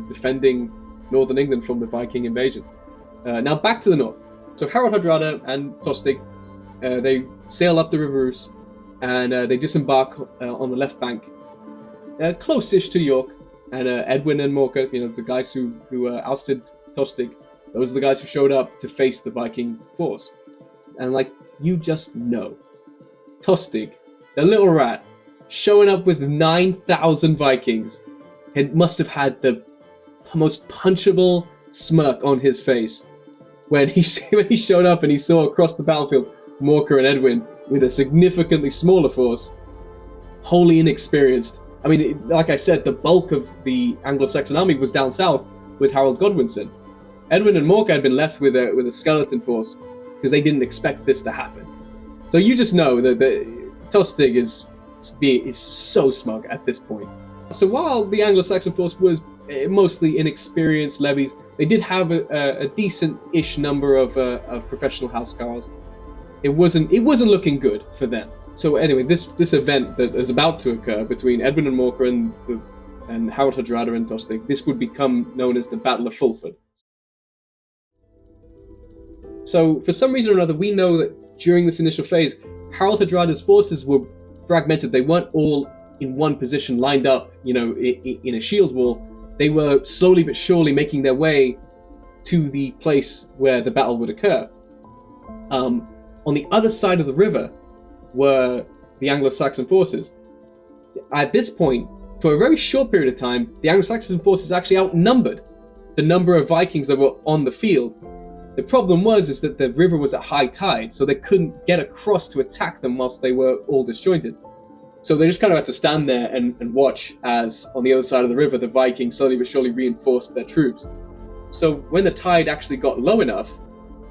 defending Northern England from the Viking invasion. Now back to the north. So Harald Hadrada and Tostig, they sail up the River Ouse, and they disembark on the left bank, close-ish to York. And Edwin and Morcar, the guys who ousted Tostig, those are the guys who showed up to face the Viking force. And you just know, Tostig, the little rat, showing up with 9,000 Vikings, it must have had the most punchable smirk on his face when he showed up and he saw across the battlefield Morcar and Edwin with a significantly smaller force, wholly inexperienced. I mean, like I said, the bulk of the Anglo-Saxon army was down south with Harold Godwinson. Edwin and Morcar had been left with a skeleton force because they didn't expect this to happen. So you just know that Tostig is so smug at this point. So while the Anglo-Saxon force was mostly inexperienced levies, they did have a decent-ish number of professional housecarls. It wasn't looking good for them. So anyway, this event that is about to occur between Edwin and Morcar and Harold Hadrada and Tostig, this would become known as the Battle of Fulford. So for some reason or another, we know that during this initial phase, Harold Hadrada's forces were fragmented. They weren't all in one position, lined up, in a shield wall. They were slowly but surely making their way to the place where the battle would occur. On the other side of the river were the Anglo-Saxon forces. At this point, for a very short period of time, the Anglo-Saxon forces actually outnumbered the number of Vikings that were on the field. The problem was that the river was at high tide, so they couldn't get across to attack them whilst they were all disjointed. So they just kind of had to stand there and watch as, on the other side of the river, the Vikings slowly but surely reinforced their troops. So when the tide actually got low enough,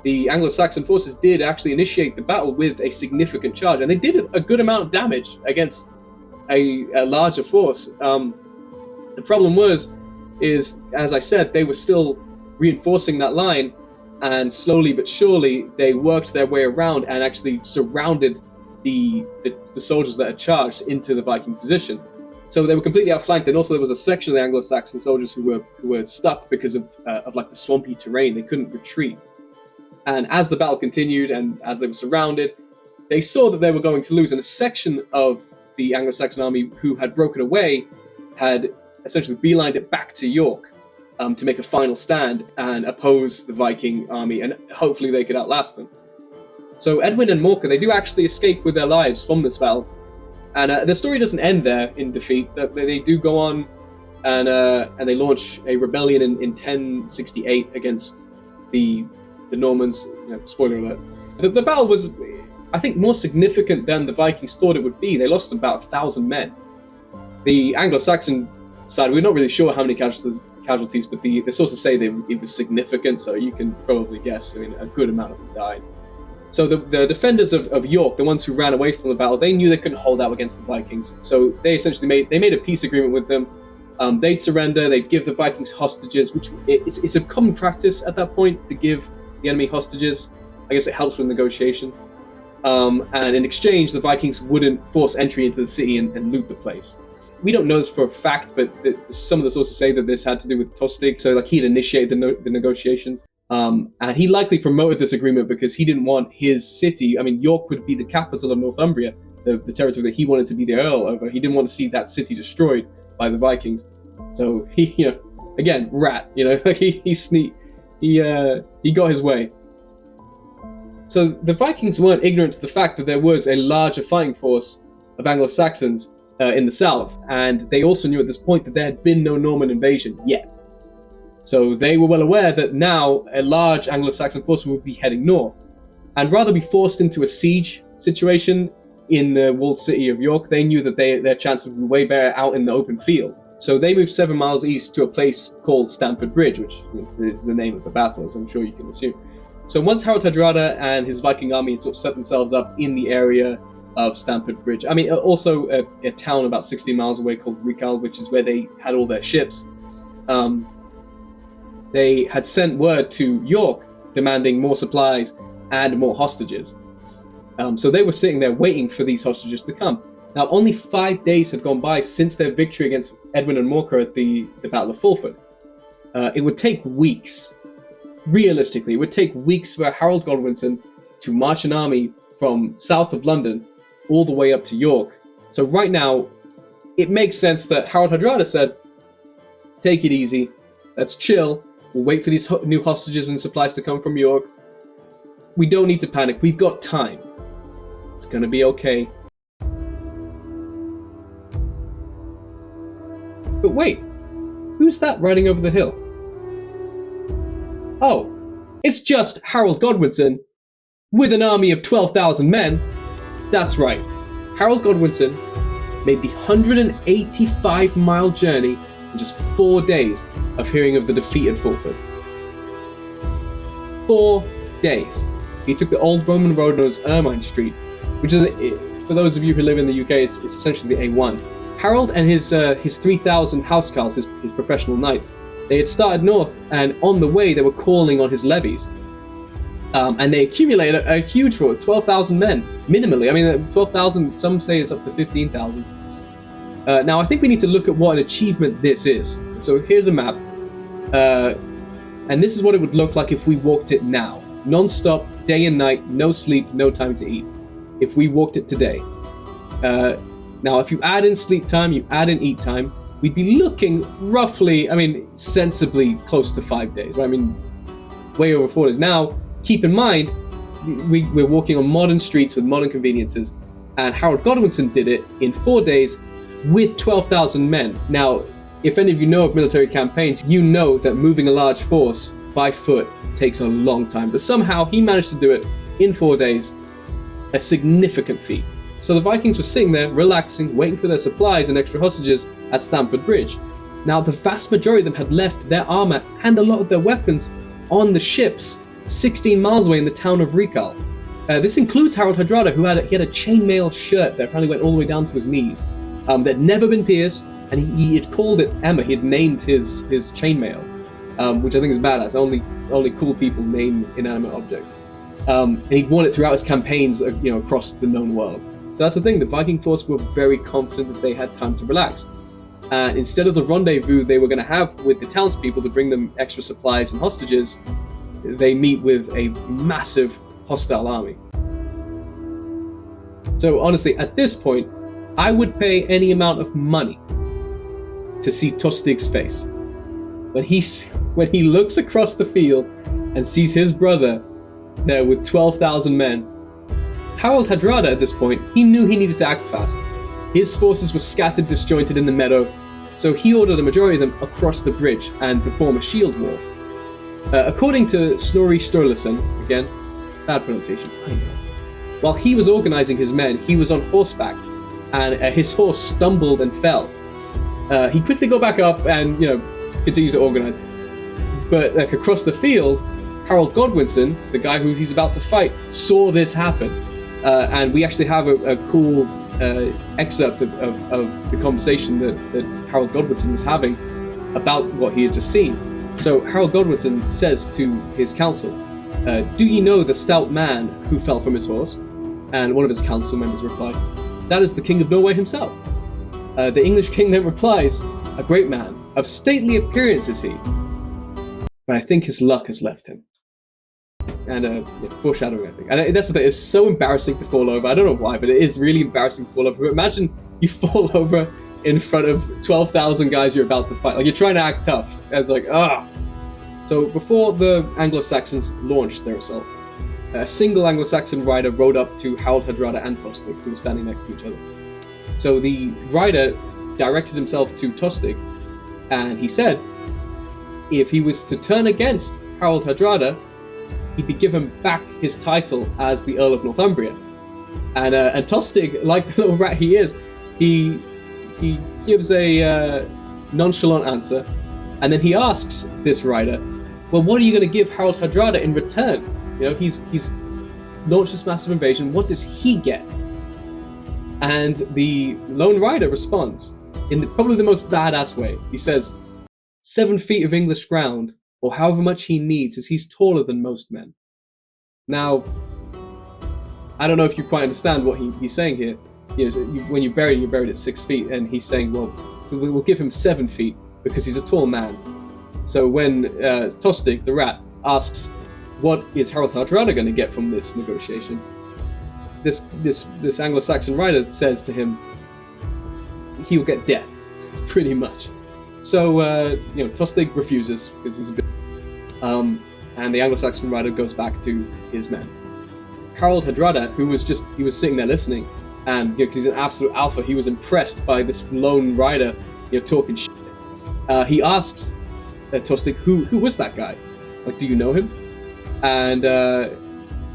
the Anglo-Saxon forces did actually initiate the battle with a significant charge, and they did a good amount of damage against a larger force. The problem is, as I said, they were still reinforcing that line, and slowly but surely they worked their way around and actually surrounded the soldiers that had charged into the Viking position. So they were completely outflanked, and also there was a section of the Anglo-Saxon soldiers who were stuck because of the swampy terrain. They couldn't retreat. And as the battle continued and as they were surrounded, they saw that they were going to lose. And a section of the Anglo-Saxon army who had broken away had essentially beelined it back to York to make a final stand and oppose the Viking army, and hopefully they could outlast them. So Edwin and Morcar, they do actually escape with their lives from this battle. And the story doesn't end there in defeat. They do go on and they launch a rebellion in 1068 against the Normans. Spoiler alert. The battle was, I think, more significant than the Vikings thought it would be. They lost about 1,000 men. The Anglo-Saxon side, we're not really sure how many casualties, but the sources say it was significant, so you can probably guess. I mean, a good amount of them died. So the defenders of York, the ones who ran away from the battle, they knew they couldn't hold out against the Vikings. So they essentially made a peace agreement with them. They'd surrender, they'd give the Vikings hostages, which it's a common practice at that point to give the enemy hostages. I guess it helps with negotiation. And in exchange, the Vikings wouldn't force entry into the city and loot the place. We don't know this for a fact, but some of the sources say that this had to do with Tostig. So he'd initiate the negotiations. And he likely promoted this agreement because he didn't want his city, York would be the capital of Northumbria, the territory that he wanted to be the Earl over. He didn't want to see that city destroyed by the Vikings. So he, again, rat, he got his way. So the Vikings weren't ignorant to the fact that there was a larger fighting force of Anglo-Saxons in the south, and they also knew at this point that there had been no Norman invasion yet. So they were well aware that now a large Anglo-Saxon force would be heading north, and rather be forced into a siege situation in the walled city of York. They knew that their chances were way better out in the open field. So they moved 7 miles east to a place called Stamford Bridge, which is the name of the battle, as I'm sure you can assume. So once Harald Hadrada and his Viking army sort of set themselves up in the area of Stamford Bridge, I mean, also a town about 60 miles away called Rikal, which is where they had all their ships, they had sent word to York demanding more supplies and more hostages. So they were sitting there waiting for these hostages to come. Now, only 5 days had gone by since their victory against Edwin and Morcar at the Battle of Fulford. It would take weeks. Realistically, it would take weeks for Harold Godwinson to march an army from south of London all the way up to York. So right now, it makes sense that Harald Hadrada said, take it easy, let's chill, we'll wait for these new hostages and supplies to come from York. We don't need to panic, we've got time. It's gonna be okay. But wait, who's that riding over the hill? Oh, it's just Harold Godwinson with an army of 12,000 men. That's right, Harold Godwinson made the 185-mile journey in just 4 days of hearing of the defeat at Fulford. 4 days. He took the old Roman road known as Ermine Street, which is, for those of you who live in the UK, it's essentially the A1. Harold and his 3,000 housecarls, his professional knights, they had started north, and on the way they were calling on his levies. And they accumulated a huge force, 12,000 men, minimally. I mean, 12,000, some say it's up to 15,000. Now, I think we need to look at what an achievement this is. So here's a map. And this is what it would look like if we walked it now. Non-stop, day and night, no sleep, no time to eat. If we walked it today. Now, if you add in sleep time, you add in eat time, we'd be looking roughly, I mean, sensibly close to 5 days. Right? I mean, way over 4 days. Now, keep in mind, we're walking on modern streets with modern conveniences, and Harold Godwinson did it in 4 days with 12,000 men. Now, if any of you know of military campaigns, you know that moving a large force by foot takes a long time, but somehow he managed to do it in 4 days, a significant feat. So the Vikings were sitting there, relaxing, waiting for their supplies and extra hostages at Stamford Bridge. Now, the vast majority of them had left their armor and a lot of their weapons on the ships 16 miles away in the town of Rikal. This includes Harold Hadrada, who had a chainmail shirt that apparently went all the way down to his knees, that had never been pierced, and he had called it Emma. He had named his chainmail, which I think is badass. Only cool people name inanimate objects. And he'd worn it throughout his campaigns, across the known world. So that's the thing, the Viking force were very confident that they had time to relax. And instead of the rendezvous they were going to have with the townspeople to bring them extra supplies and hostages, they meet with a massive hostile army. So honestly, at this point, I would pay any amount of money to see Tostig's face. When he looks across the field and sees his brother there with 12,000 men, Harold Hadrada at this point, he knew he needed to act fast. His forces were scattered, disjointed in the meadow, so he ordered the majority of them across the bridge and to form a shield wall. According to Snorri Sturleson, again, bad pronunciation, I know. While he was organizing his men, he was on horseback, and his horse stumbled and fell. He quickly got back up and, continued to organize. But across the field, Harold Godwinson, the guy who he's about to fight, saw this happen. And we actually have a cool excerpt of the conversation that Harold Godwinson was having about what he had just seen. So Harold Godwinson says to his council, "Do ye know the stout man who fell from his horse?" And one of his council members replied, "That is the King of Norway himself." The English king then replies, "A great man, of stately appearance is he, but I think his luck has left him." And foreshadowing, I think. And that's the thing, it's so embarrassing to fall over. I don't know why, but it is really embarrassing to fall over. But imagine you fall over in front of 12,000 guys you're about to fight. Like, you're trying to act tough. And it's like, ah. So before the Anglo-Saxons launched their assault, a single Anglo-Saxon rider rode up to Harold Hadrada and Tostig, who were standing next to each other. So the rider directed himself to Tostig, and he said if he was to turn against Harald Hadrada, he'd be given back his title as the Earl of Northumbria. And Tostig, like the little rat he is, he gives a nonchalant answer, and then he asks this rider, well, what are you going to give Harald Hadrada in return? You know, he's launched this massive invasion. What does he get? And the lone rider responds in probably the most badass way. He says, 7 feet of English ground, or however much he needs, as he's taller than most men. Now, I don't know if you quite understand what he's saying here. You know, when you're buried at 6 feet, and he's saying, well, we'll give him 7 feet because he's a tall man. So when Tostig, the rat, asks, what is Harald Hadrada going to get from this negotiation? This Anglo-Saxon rider says to him, he'll get death, pretty much. So, Tostig refuses because he's a bit... and the Anglo-Saxon rider goes back to his men. Harald Hadrada, who was sitting there listening, and because he's an absolute alpha, he was impressed by this lone rider, talking shit. He asks Tostig, who was that guy? Like, do you know him? And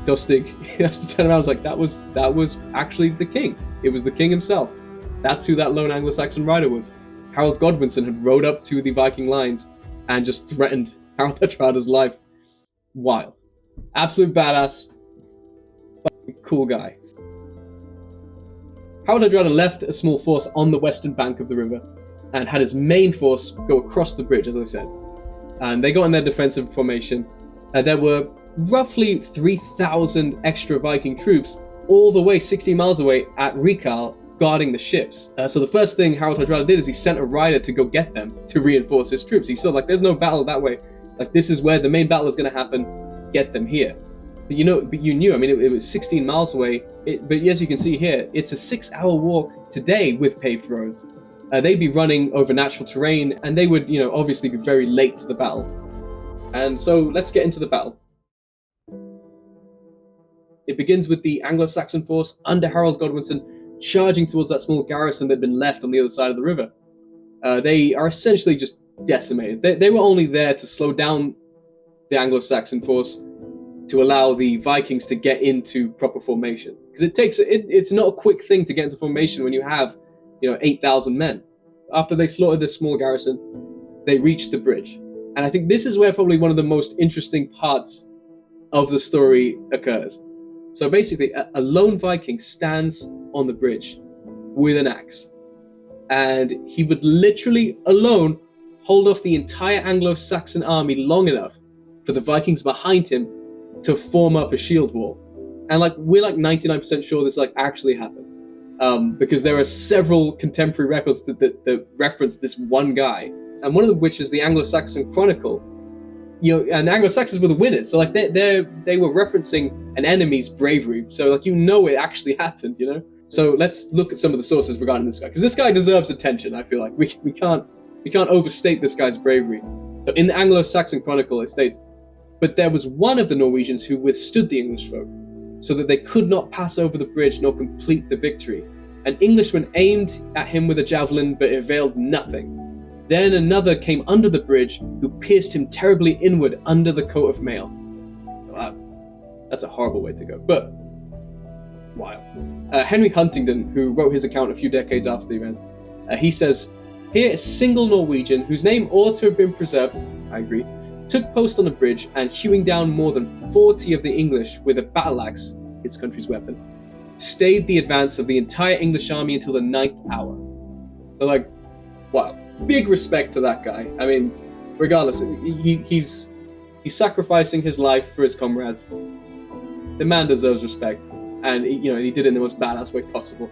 Tostig has to turn around and is like, that was actually the king. It was the king himself. That's who that lone Anglo-Saxon rider was. Harold Godwinson had rode up to the Viking lines and just threatened Harald Hadrada's life. Wild. Absolute badass. Cool guy. Harald Hadrada left a small force on the western bank of the river and had his main force go across the bridge, as I said. And they got in their defensive formation. There were roughly 3,000 extra Viking troops all the way 60 miles away at Rikal, guarding the ships. So the first thing Harald Hadrada did is he sent a rider to go get them to reinforce his troops. He saw, like, there's no battle that way. Like, this is where the main battle is going to happen. Get them here. But you knew, I mean, it was 16 miles away. But as you can see here, it's a 6-hour walk today with paved roads. They'd be running over natural terrain, and they would, obviously be very late to the battle. And so let's get into the battle. It begins with the Anglo-Saxon force under Harold Godwinson charging towards that small garrison that had been left on the other side of the river. They are essentially just decimated. They were only there to slow down the Anglo-Saxon force to allow the Vikings to get into proper formation. Because it's not a quick thing to get into formation when you have 8,000 men. After they slaughtered this small garrison, they reached the bridge. And I think this is where probably one of the most interesting parts of the story occurs. So basically, a lone Viking stands on the bridge with an axe. And he would literally alone hold off the entire Anglo-Saxon army long enough for the Vikings behind him to form up a shield wall. And we're 99% sure this actually happened. Because there are several contemporary records that reference this one guy. And one of them, which is the Anglo-Saxon Chronicle, and the Anglo-Saxons were the winners. So they were referencing an enemy's bravery. So it actually happened, So let's look at some of the sources regarding this guy, because this guy deserves attention. I feel like we can't overstate this guy's bravery. So in the Anglo-Saxon Chronicle, it states, but there was one of the Norwegians who withstood the English folk, so that they could not pass over the bridge nor complete the victory. An Englishman aimed at him with a javelin, but it availed nothing. Then another came under the bridge, who pierced him terribly inward under the coat of mail. So that's a horrible way to go, but wild. Henry Huntingdon, who wrote his account a few decades after the event, he says, here a single Norwegian, whose name ought to have been preserved, I agree, took post on the bridge, and hewing down more than 40 of the English with a battle axe, his country's weapon, stayed the advance of the entire English army until the 9th hour. So wow. Big respect to that guy. I mean, regardless, he's sacrificing his life for his comrades. The man deserves respect, and he did it in the most badass way possible,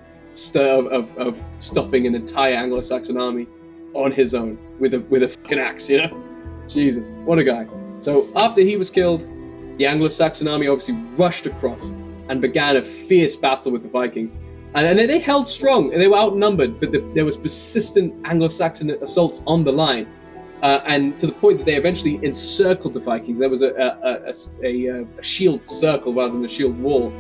of stopping an entire Anglo-Saxon army on his own with a fucking axe. Jesus, what a guy. So after he was killed, the Anglo-Saxon army obviously rushed across and began a fierce battle with the Vikings. And they held strong, and they were outnumbered, but there was persistent Anglo-Saxon assaults on the line, and to the point that they eventually encircled the Vikings. There was a shield circle rather than a shield wall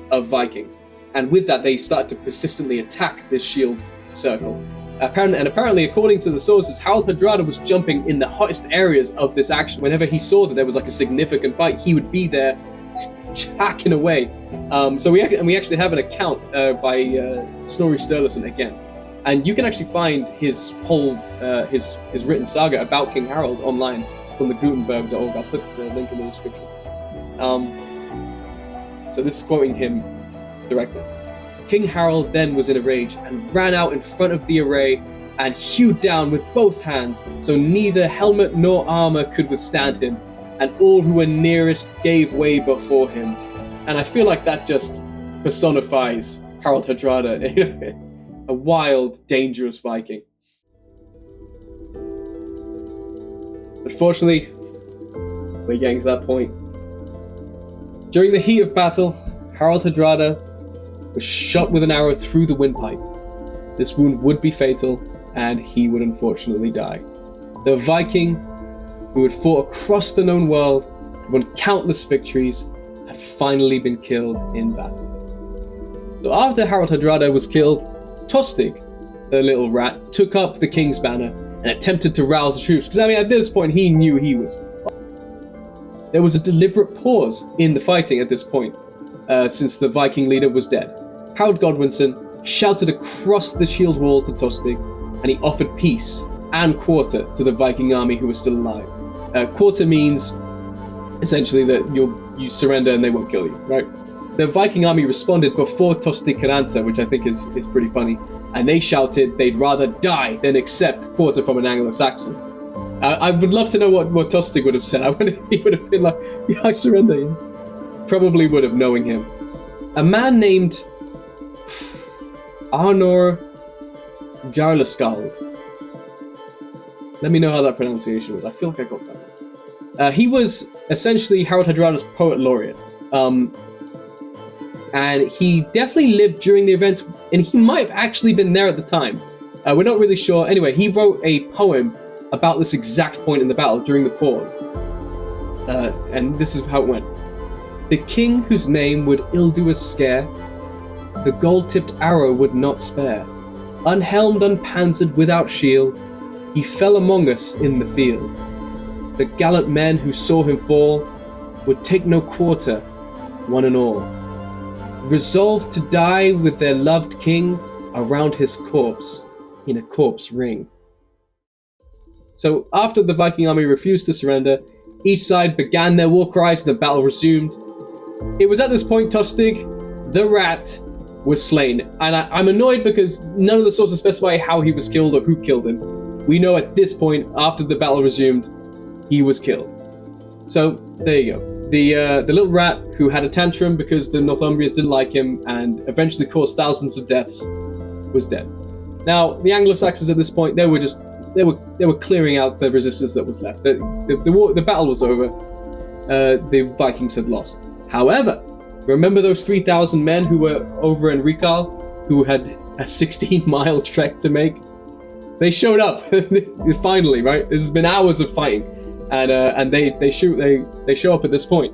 of Vikings. And with that, they started to persistently attack this shield circle. Apparently, according to the sources, Harald Hadrada was jumping in the hottest areas of this action. Whenever he saw that there was like a significant fight, he would be there hacking away. So we actually have an account by Snorri Sturleson again. And you can actually find his whole his written saga about King Harald online. It's on the Gutenberg.org. I'll put the link in the description. So this is quoting him directly. King Harald then was in a rage and ran out in front of the array and hewed down with both hands, so neither helmet nor armor could withstand him, and all who were nearest gave way before him. And I feel like that just personifies Harald Hadrada, a wild, dangerous Viking. But fortunately, we're getting to that point. During the heat of battle, Harald Hadrada was shot with an arrow through the windpipe. This wound would be fatal, and he would unfortunately die. The Viking, who had fought across the known world, won countless victories, had finally been killed in battle. So after Harald Hadrada was killed, Tostig, the little rat, took up the king's banner and attempted to rouse the troops, because at this point he knew he was fucked. There was a deliberate pause in the fighting at this point, since the Viking leader was dead. Harold Godwinson shouted across the shield wall to Tostig, and he offered peace and quarter to the Viking army who was still alive. Quarter means essentially that you surrender and they won't kill you, right? The Viking army responded before Tostig could answer, which I think is pretty funny, and they shouted they'd rather die than accept quarter from an Anglo-Saxon. I would love to know what Tostig would have said. I wonder if he would have been like, yeah, I surrender. Yeah. Probably would have, knowing him. A man named Arnor Jarlaskald. Let me know how that pronunciation was. I feel like I got that one. He was essentially Harald Hadrada's poet laureate. And he definitely lived during the events, and he might have actually been there at the time. We're not really sure. Anyway, he wrote a poem about this exact point in the battle during the pause. And this is how it went. The king whose name would ill do us scare, the gold-tipped arrow would not spare. Unhelmed, unpanzered, without shield, he fell among us in the field. The gallant men who saw him fall would take no quarter, one and all. Resolved to die with their loved king around his corpse in a corpse ring. So after the Viking army refused to surrender, each side began their war cries and the battle resumed. It was at this point Tostig, the rat, was slain. And I'm annoyed because none of the sources specify how he was killed or who killed him. We know at this point, after the battle resumed, he was killed. So there you go. The little rat who had a tantrum because the Northumbrians didn't like him and eventually caused thousands of deaths was dead. Now the Anglo-Saxons at this point, they were clearing out the resistance that was left. The battle was over. The Vikings had lost. However, remember those 3,000 men who were over in Rikal, who had a 16-mile trek to make? They showed up finally, right? This has been hours of fighting, and they show up at this point.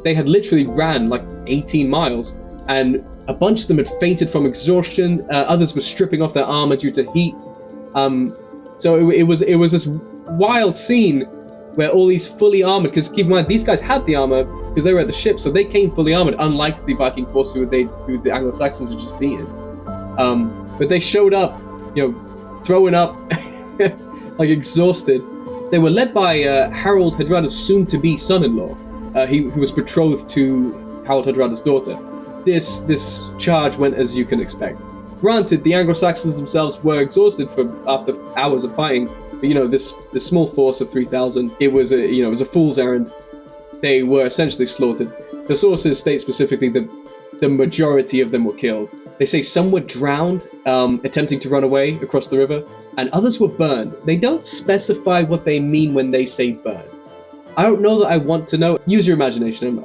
They had literally ran like 18 miles, and a bunch of them had fainted from exhaustion. Others were stripping off their armor due to heat. So it was this wild scene where all these fully armored, because keep in mind these guys had the armor because they were at the ship, so they came fully armored, unlike the Viking force who the Anglo-Saxons had just beaten. But they showed up, throwing up, like exhausted. They were led by Harald Hadrada's soon-to-be son-in-law. He was betrothed to Harald Hadrada's daughter. This charge went as you can expect. Granted, the Anglo-Saxons themselves were exhausted after hours of fighting, but this small force of 3,000, it was a fool's errand. They were essentially slaughtered. The sources state specifically that the majority of them were killed. They say some were drowned, attempting to run away across the river, and others were burned. They don't specify what they mean when they say burn. I don't know that I want to know. Use your imagination.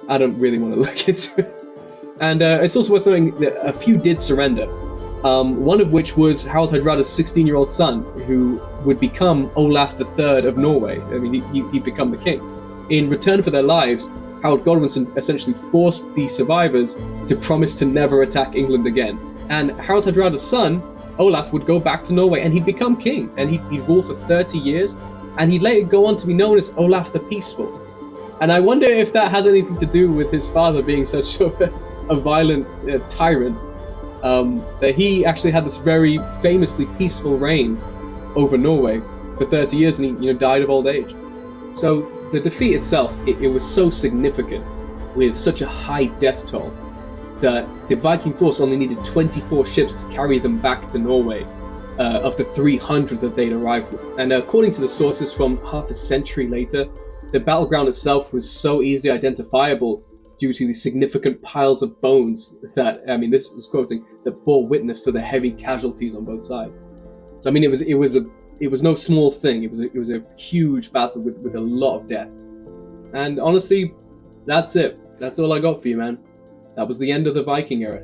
I don't really want to look into it. And it's also worth noting that a few did surrender. One of which was Harald Hadrada's 16-year-old son, who would become Olaf III of Norway. I mean, he'd become the king. In return for their lives, Harold Godwinson essentially forced the survivors to promise to never attack England again. And Harald Hadrada's son, Olaf, would go back to Norway and he'd become king, and he'd rule for 30 years, and he'd later go on to be known as Olaf the Peaceful. And I wonder if that has anything to do with his father being such a violent tyrant, that he actually had this very famously peaceful reign over Norway for 30 years, and he died of old age. So the defeat itself, it was so significant, with such a high death toll, that the Viking force only needed 24 ships to carry them back to Norway, of the 300 that they'd arrived with. And according to the sources from half a century later, the battleground itself was so easily identifiable due to the significant piles of bones that, this is quoting, that bore witness to the heavy casualties on both sides. So it was no small thing. It was a huge battle with a lot of death. And honestly, that's it. That's all I got for you, man. That was the end of the Viking era.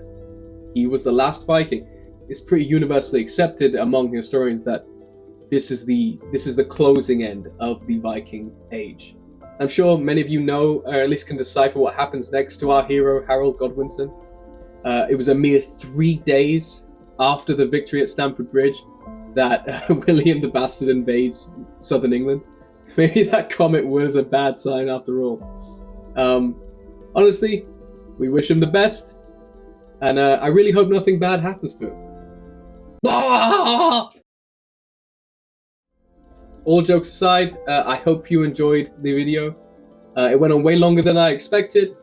He was the last Viking. It's pretty universally accepted among historians that this is the closing end of the Viking age. I'm sure many of you know, or at least can decipher what happens next to our hero, Harold Godwinson. It was a mere 3 days after the victory at Stamford Bridge that William the Bastard invades southern England. Maybe that comment was a bad sign after all. Honestly, we wish him the best, and I really hope nothing bad happens to him. All jokes aside, I hope you enjoyed the video. It went on way longer than I expected.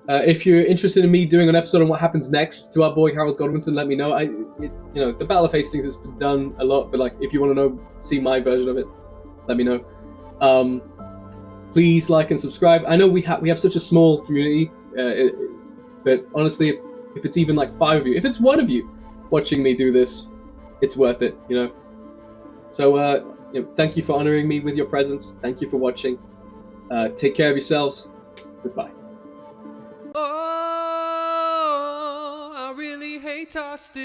If you're interested in me doing an episode on what happens next to our boy Harold Godwinson, let me know. The Battle of Hastings has been done a lot, but if you want to see my version of it, let me know. Please like and subscribe. I know we have such a small community, but honestly, if it's even 5 of you, if it's 1 of you watching me do this, it's worth it, So thank you for honoring me with your presence. Thank you for watching. Take care of yourselves. Goodbye. Oh, I really hate our stick.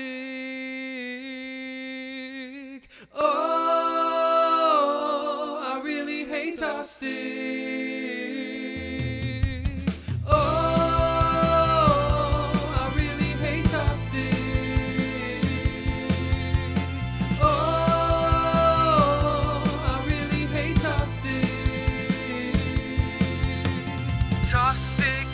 Oh, I really hate our stick. Oh, I really hate our stick. Oh, I really hate our stick. Toss stick.